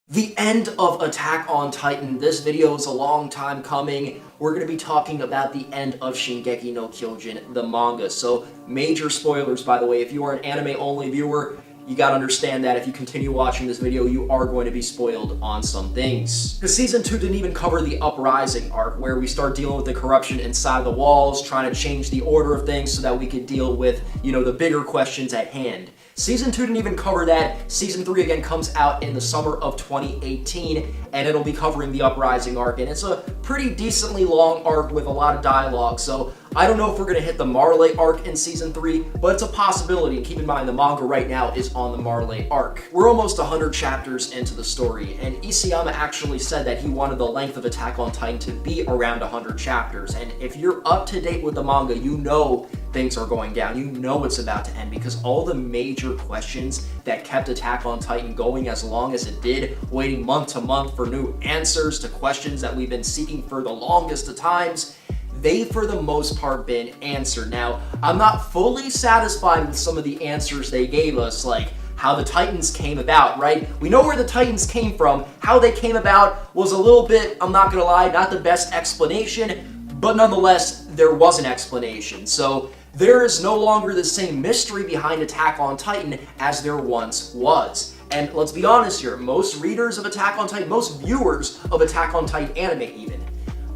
The end of Attack on Titan. This video is a long time coming. We're going to be talking about the end of Shingeki no Kyojin, the manga. So, major spoilers, by the way. If you are an anime-only viewer, you gotta understand that if you continue watching this video, you are going to be spoiled on some things. Because Season 2 didn't even cover the Uprising arc, where we start dealing with the corruption inside the walls, trying to change the order of things so that we could deal with, the bigger questions at hand. Season 2 didn't even cover that. Season 3 again comes out in the summer of 2018, and it'll be covering the Uprising arc, and it's a pretty decently long arc with a lot of dialogue, so I don't know if we're going to hit the Marley arc in Season 3, but it's a possibility, and keep in mind the manga right now is on the Marley arc. We're almost 100 chapters into the story, and Isayama actually said that he wanted the length of Attack on Titan to be around 100 chapters, and if you're up to date with the manga, you know things are going down. You know it's about to end because all the major questions that kept Attack on Titan going as long as it did, waiting month to month for new answers to questions that we've been seeking for the longest of times, they, for the most part, been answered. Now, I'm not fully satisfied with some of the answers they gave us, like how the Titans came about, right? We know where the Titans came from. How they came about was a little bit, I'm not gonna lie, not the best explanation, but nonetheless, there was an explanation. So, there is no longer the same mystery behind Attack on Titan as there once was. And let's be honest here, most readers of Attack on Titan, most viewers of Attack on Titan anime even,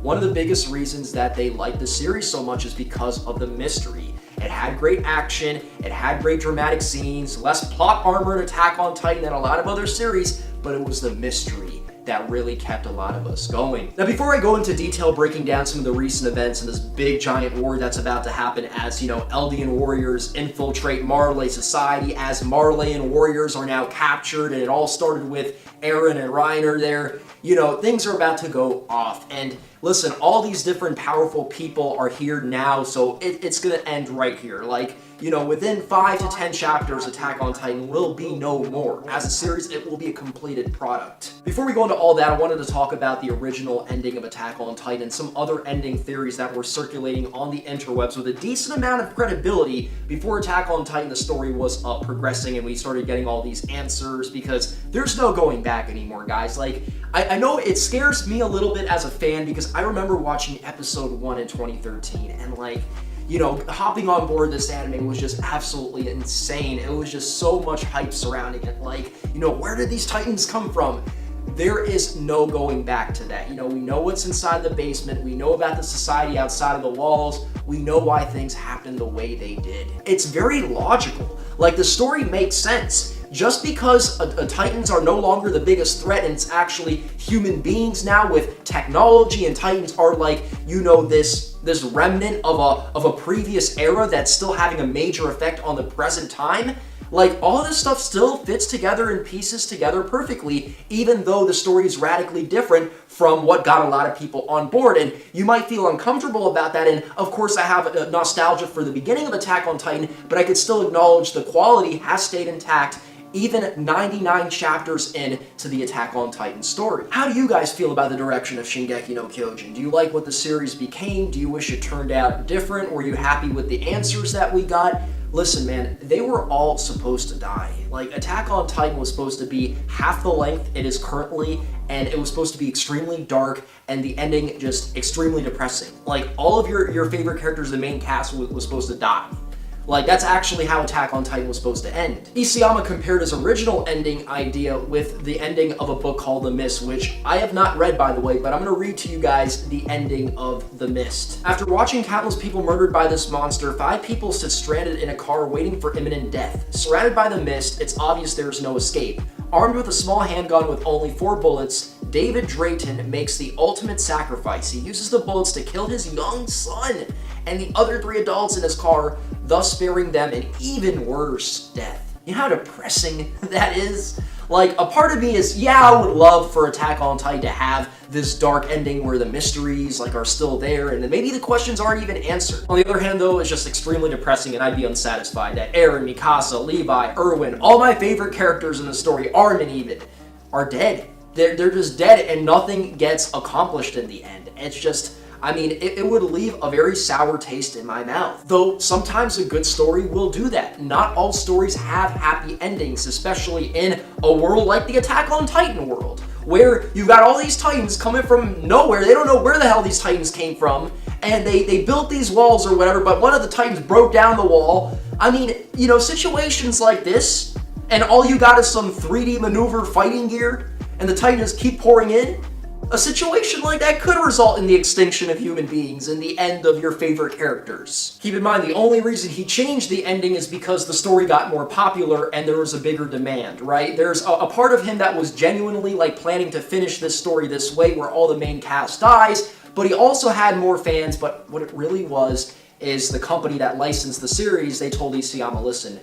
one of the biggest reasons that they like the series so much is because of the mystery. It had great action, it had great dramatic scenes, less plot armor in Attack on Titan than a lot of other series, but it was the mystery that really kept a lot of us going. Now, before I go into detail breaking down some of the recent events and this big giant war that's about to happen as, Eldian warriors infiltrate Marley society, as Marleyan warriors are now captured, and it all started with Eren and Reiner there, things are about to go off. And listen, all these different powerful people are here now, so it's gonna end right here. Within 5 to 10 chapters, Attack on Titan will be no more. As a series, it will be a completed product. Before we go into all that, I wanted to talk about the original ending of Attack on Titan, some other ending theories that were circulating on the interwebs with a decent amount of credibility before Attack on Titan, the story was progressing and we started getting all these answers, because there's no going back anymore, guys. I know it scares me a little bit as a fan because I remember watching episode 1 in 2013 and hopping on board this anime was just absolutely insane. It was just so much hype surrounding it. Where did these Titans come from? There is no going back to that. We know what's inside the basement. We know about the society outside of the walls. We know why things happened the way they did. It's very logical. The story makes sense. Just because Titans are no longer the biggest threat and it's actually human beings now with technology, and Titans are this remnant of a previous era that's still having a major effect on the present time, all this stuff still fits together and pieces together perfectly, even though the story is radically different from what got a lot of people on board. And you might feel uncomfortable about that, and of course I have a nostalgia for the beginning of Attack on Titan, but I could still acknowledge the quality has stayed intact even 99 chapters in to the Attack on Titan story. How do you guys feel about the direction of Shingeki no Kyojin? Do you like what the series became? Do you wish it turned out different? Were you happy with the answers that we got? Listen, man, they were all supposed to die. Attack on Titan was supposed to be half the length it is currently, and it was supposed to be extremely dark, and the ending just extremely depressing. All of your favorite characters, the main cast, was supposed to die. That's actually how Attack on Titan was supposed to end. Isayama compared his original ending idea with the ending of a book called The Mist, which I have not read, by the way, but I'm going to read to you guys the ending of The Mist. After watching countless people murdered by this monster, 5 people sit stranded in a car waiting for imminent death. Surrounded by the mist, it's obvious there is no escape. Armed with a small handgun with only 4 bullets, David Drayton makes the ultimate sacrifice. He uses the bullets to kill his young son and the other 3 adults in his car, thus sparing them an even worse death. You know how depressing that is? A part of me is, yeah, I would love for Attack on Titan to have this dark ending where the mysteries are still there and then maybe the questions aren't even answered. On the other hand, though, it's just extremely depressing and I'd be unsatisfied that Eren, Mikasa, Levi, Erwin, all my favorite characters in the story, Armin even, are dead. They're just dead and nothing gets accomplished in the end. It's just, I mean, it would leave a very sour taste in my mouth. Though sometimes a good story will do that. Not all stories have happy endings, especially in a world like the Attack on Titan world, where you've got all these Titans coming from nowhere. They don't know where the hell these Titans came from, and they built these walls or whatever, but one of the Titans broke down the wall. I mean, you know, situations like this, and all you got is some 3D maneuver fighting gear, and the Titans keep pouring in. A situation like that could result in the extinction of human beings and the end of your favorite characters. Keep in mind, the only reason he changed the ending is because the story got more popular and there was a bigger demand, right? There's a part of him that was genuinely like planning to finish this story this way where all the main cast dies, but he also had more fans. But what it really was is the company that licensed the series, they told Isayama, listen,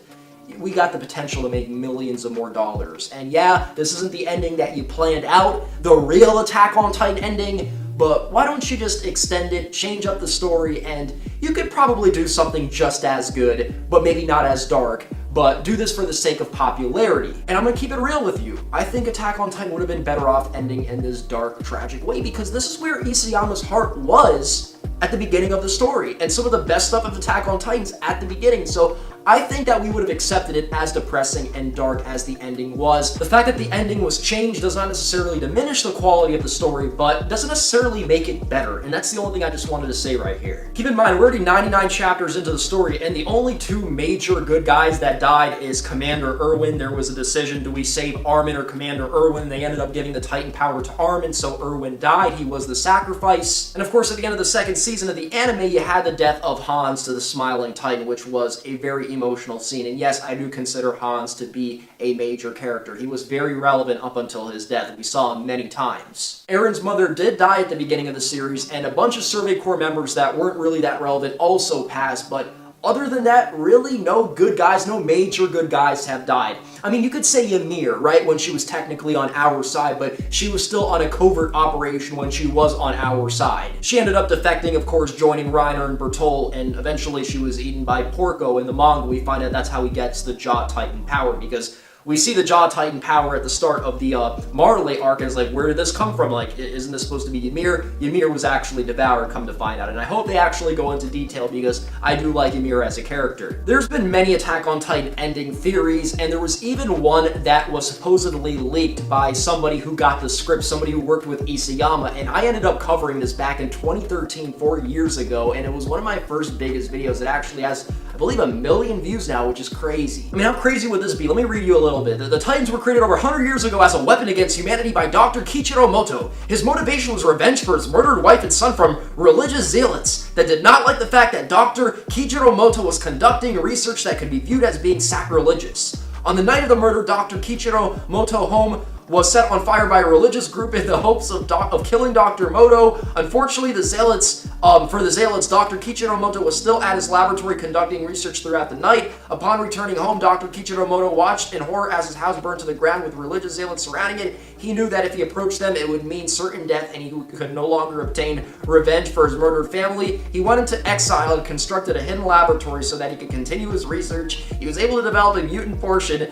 we got the potential to make millions of more dollars. And yeah, this isn't the ending that you planned out, the real Attack on Titan ending, but why don't you just extend it, change up the story, and you could probably do something just as good, but maybe not as dark, but do this for the sake of popularity. And I'm gonna keep it real with you. I think Attack on Titan would have been better off ending in this dark, tragic way, because this is where Isayama's heart was at the beginning of the story, and some of the best stuff of Attack on Titan's at the beginning. So I think that we would have accepted it as depressing and dark as the ending was. The fact that the ending was changed does not necessarily diminish the quality of the story, but doesn't necessarily make it better, and that's the only thing I just wanted to say right here. Keep in mind, we're already 99 chapters into the story, and the only two major good guys that died is Commander Erwin. There was a decision, do we save Armin or Commander Erwin? They ended up giving the Titan power to Armin, so Erwin died. He was the sacrifice. And of course, at the end of the second season of the anime, you had the death of Hans to the Smiling Titan, which was a very emotional scene. And yes, I do consider Hans to be a major character. He was very relevant up until his death. We saw him many times. Eren's mother did die at the beginning of the series, and a bunch of Survey Corps members that weren't really that relevant also passed, but other than that, really no good guys, no major good guys have died. I mean, you could say Ymir, right, when she was technically on our side, but she was still on a covert operation when she was on our side. She ended up defecting, of course, joining Reiner and Bertol, and eventually she was eaten by Porco in the manga. We find out that's how he gets the Jaw Titan power, because we see the Jaw Titan power at the start of the Marley arc, and it's like, where did this come from? Like, isn't this supposed to be Ymir? Ymir was actually devoured, come to find out, and I hope they actually go into detail because I do like Ymir as a character. There's been many Attack on Titan ending theories, and there was even one that was supposedly leaked by somebody who got the script, somebody who worked with Isayama, and I ended up covering this back in 2013, 4 years ago, and it was one of my first biggest videos. It actually has, I believe, 1 million views now, which is crazy. I mean, how crazy would this be? Let me read you a little bit. The Titans were created over 100 years ago as a weapon against humanity by Dr. Kiichiro Moto. His motivation was revenge for his murdered wife and son from religious zealots that did not like the fact that Dr. Kiichiro Moto was conducting research that could be viewed as being sacrilegious. On the night of the murder, Dr. Kiichiro Moto's home was set on fire by a religious group in the hopes of killing Dr. Moto. Unfortunately, for the zealots, Dr. Kiichiro Moto was still at his laboratory conducting research throughout the night. Upon returning home, Dr. Kiichiro Moto watched in horror as his house burned to the ground with religious zealots surrounding it. He knew that if he approached them, it would mean certain death, and he could no longer obtain revenge for his murdered family. He went into exile and constructed a hidden laboratory so that he could continue his research. He was able to develop a mutant potion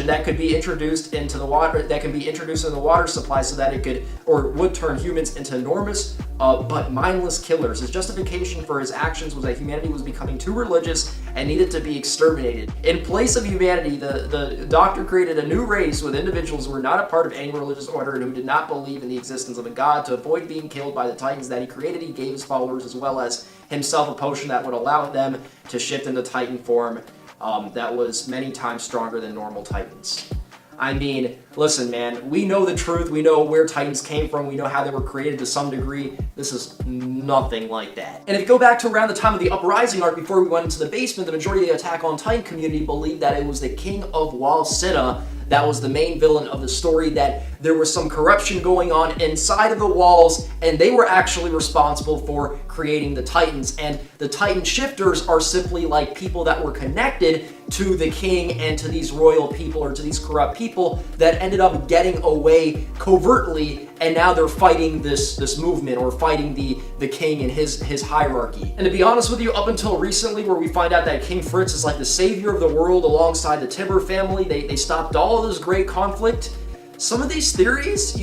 that could be introduced into the water, supply, so that it could or would turn humans into enormous but mindless killers. His justification for his actions was that humanity was becoming too religious and needed to be exterminated. In place of humanity, the doctor created a new race with individuals who were not a part of any religious order and who did not believe in the existence of a god. To avoid being killed by the Titans that he created, he gave his followers as well as himself a potion that would allow them to shift into Titan form that was many times stronger than normal Titans. I mean, listen, man, we know the truth. We know where Titans came from. We know how they were created to some degree. This is nothing like that. And if you go back to around the time of the Uprising arc, before we went into the basement, the majority of the Attack on Titan community believed that it was the King of Wall Sina that was the main villain of the story, that there was some corruption going on inside of the walls, and they were actually responsible for creating the Titans. And the Titan shifters are simply like people that were connected to the king and to these royal people or to these corrupt people that ended up getting away covertly, and now they're fighting this movement or fighting the king and his hierarchy. And to be honest with you, up until recently, where we find out that King Fritz is like the savior of the world alongside the Tibur family, they stopped all of this great conflict. some of these theories,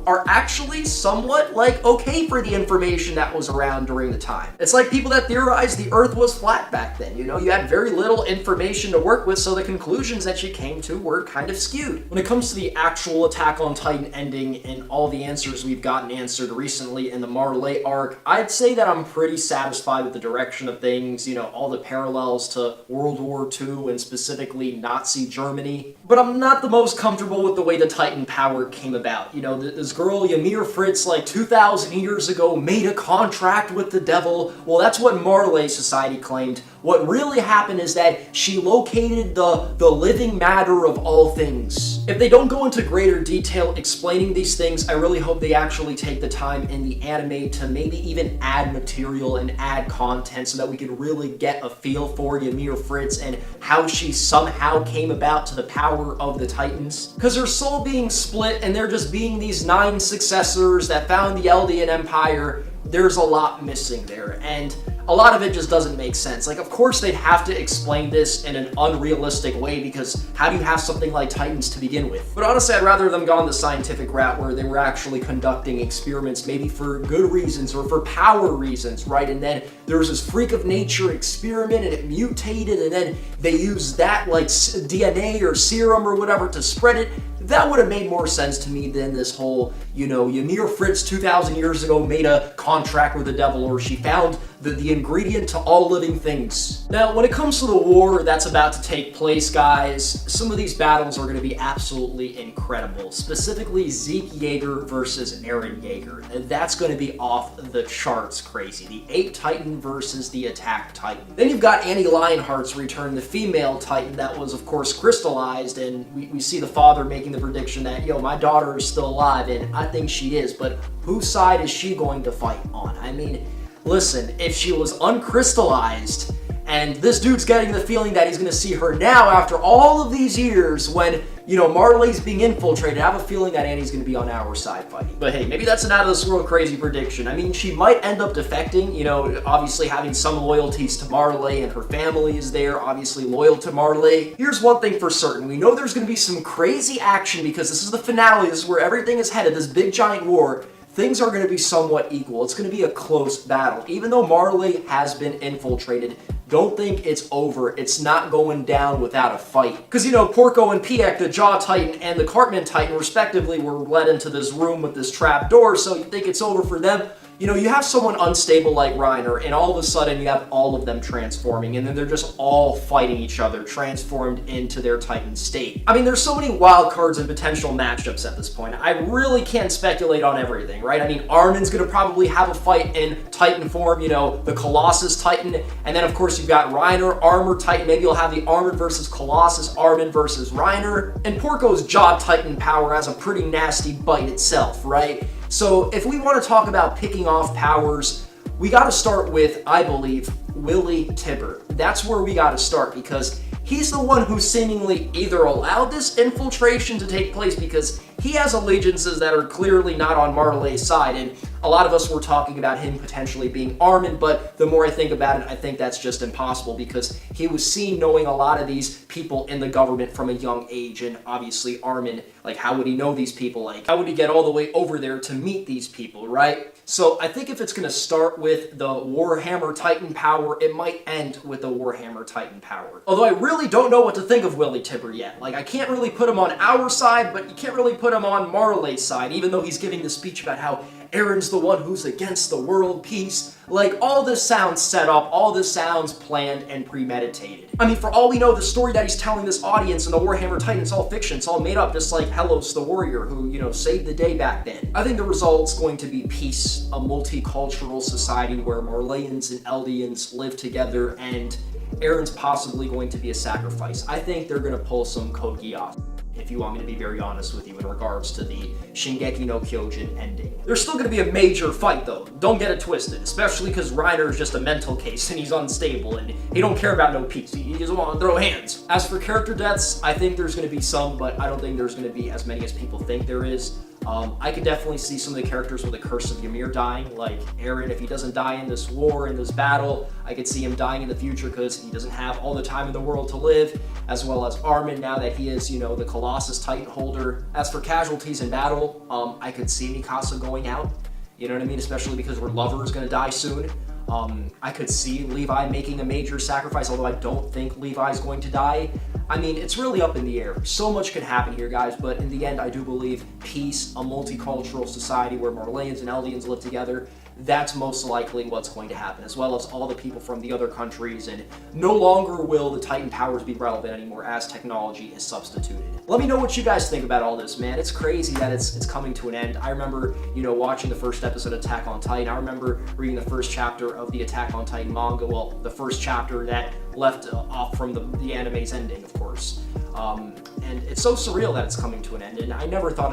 are actually somewhat like okay for the information that was around during the time. It's like people that theorized the earth was flat back then, you had very little information to work with, so the conclusions that you came to were kind of skewed. When it comes to the actual Attack on Titan ending and all the answers we've gotten answered recently in the Marley arc, I'd say that I'm pretty satisfied with the direction of things, all the parallels to World War II and specifically Nazi Germany. But I'm not the most comfortable with the way the Titan power came about. This girl, Ymir Fritz, like 2,000 years ago, made a contract with the devil. Well, that's what Marley Society claimed. What really happened is that she located the living matter of all things. If they don't go into greater detail explaining these things, I really hope they actually take the time in the anime to maybe even add material and add content so that we can really get a feel for Ymir Fritz and how she somehow came about to the power of the Titans. Because her soul being split and there just being these 9 successors that found the Eldian Empire, there's a lot missing there, and a lot of it just doesn't make sense. Like, of course they'd have to explain this in an unrealistic way, because how do you have something like Titans to begin with? But honestly, I'd rather them gone the scientific route where they were actually conducting experiments maybe for good reasons or for power reasons, right? And then there was this freak of nature experiment and it mutated, and then they used that like DNA or serum or whatever to spread it. That would have made more sense to me than this whole, Ymir Fritz 2,000 years ago made a contract with the devil, or she found the ingredient to all living things. Now, when it comes to the war that's about to take place, guys, some of these battles are going to be absolutely incredible. Specifically, Zeke Yeager versus Eren Yeager. That's going to be off the charts crazy. The Ape Titan versus the Attack Titan. Then you've got Annie Lionheart's return, the female Titan that was, of course, crystallized, and we see the father making the prediction that, my daughter is still alive, and I think she is, but whose side is she going to fight on? I mean, listen, if she was uncrystallized, and this dude's getting the feeling that he's going to see her now after all of these years when, Marley's being infiltrated, I have a feeling that Annie's going to be on our side fighting. But hey, maybe that's an out-of-this-world crazy prediction. I mean, she might end up defecting, obviously having some loyalties to Marley, and her family is there, obviously loyal to Marley. Here's one thing for certain. We know there's going to be some crazy action because this is the finale. This is where everything is headed, this big giant war. Things are going to be somewhat equal. It's going to be a close battle. Even though Marley has been infiltrated, don't think it's over. It's not going down without a fight. Because, Porco and Piek, the Jaw Titan and the Cartman Titan, respectively, were led into this room with this trap door, so you think it's over for them. You have someone unstable like Reiner, and all of a sudden you have all of them transforming, and then they're just all fighting each other, transformed into their Titan state. I mean, there's so many wild cards and potential matchups at this point. I really can't speculate on everything, right? I mean, Armin's gonna probably have a fight in Titan form, the Colossus Titan, and then of course you've got Reiner, Armor Titan. Maybe you'll have the Armin versus Colossus, Armin versus Reiner, and Porco's Jaw Titan power has a pretty nasty bite itself, right? So if we want to talk about picking off powers, we got to start with, I believe, Willy Tybur. That's where we got to start, because he's the one who seemingly either allowed this infiltration to take place because he has allegiances that are clearly not on Marley's side, and a lot of us were talking about him potentially being Armin, but the more I think about it, I think that's just impossible because he was seen knowing a lot of these people in the government from a young age, and obviously Armin, like, how would he know these people? Like, how would he get all the way over there to meet these people, right? So I think if it's going to start with the Warhammer Titan power, it might end with the Warhammer Titan power. Although I really don't know what to think of Willy Tybur yet. Like, I can't really put him on our side, but you can't really put him on Marley's side, even though he's giving the speech about how Eren's the one who's against the world peace. Like, all this sounds set up, all this sounds planned and premeditated. I mean, for all we know, the story that he's telling this audience in the Warhammer Titan, it's all fiction, it's all made up, just like Helos the warrior who, saved the day back then. I think the result's going to be peace, a multicultural society where Marleyans and Eldians live together, and Eren's possibly going to be a sacrifice. I think they're going to pull some Code Geass, if you want me to be very honest with you, in regards to the Shingeki no Kyojin ending. There's still going to be a major fight, though. Don't get it twisted, especially because Reiner is just a mental case, and he's unstable, and he don't care about no peace. He just want to throw hands. As for character deaths, I think there's going to be some, but I don't think there's going to be as many as people think there is. I could definitely see some of the characters with the Curse of Ymir dying, like Eren. If he doesn't die in this war, in this battle, I could see him dying in the future because he doesn't have all the time in the world to live, as well as Armin now that he is, the Colossus Titan holder. As for casualties in battle, I could see Mikasa going out, you know what I mean? Especially because her lover is going to die soon. I could see Levi making a major sacrifice, although I don't think Levi's going to die. I mean, it's really up in the air. So much could happen here, guys, but in the end, I do believe peace, a multicultural society where Marleyans and Eldians live together, that's most likely what's going to happen, as well as all the people from the other countries, and no longer will the Titan powers be relevant anymore as technology is substituted. Let me know what you guys think about all this, man. It's crazy that it's coming to an end. I remember, watching the first episode of Attack on Titan. I remember reading the first chapter of the Attack on Titan manga, well, the first chapter that left off from the anime's ending, of course. And it's so surreal that it's coming to an end, and I never thought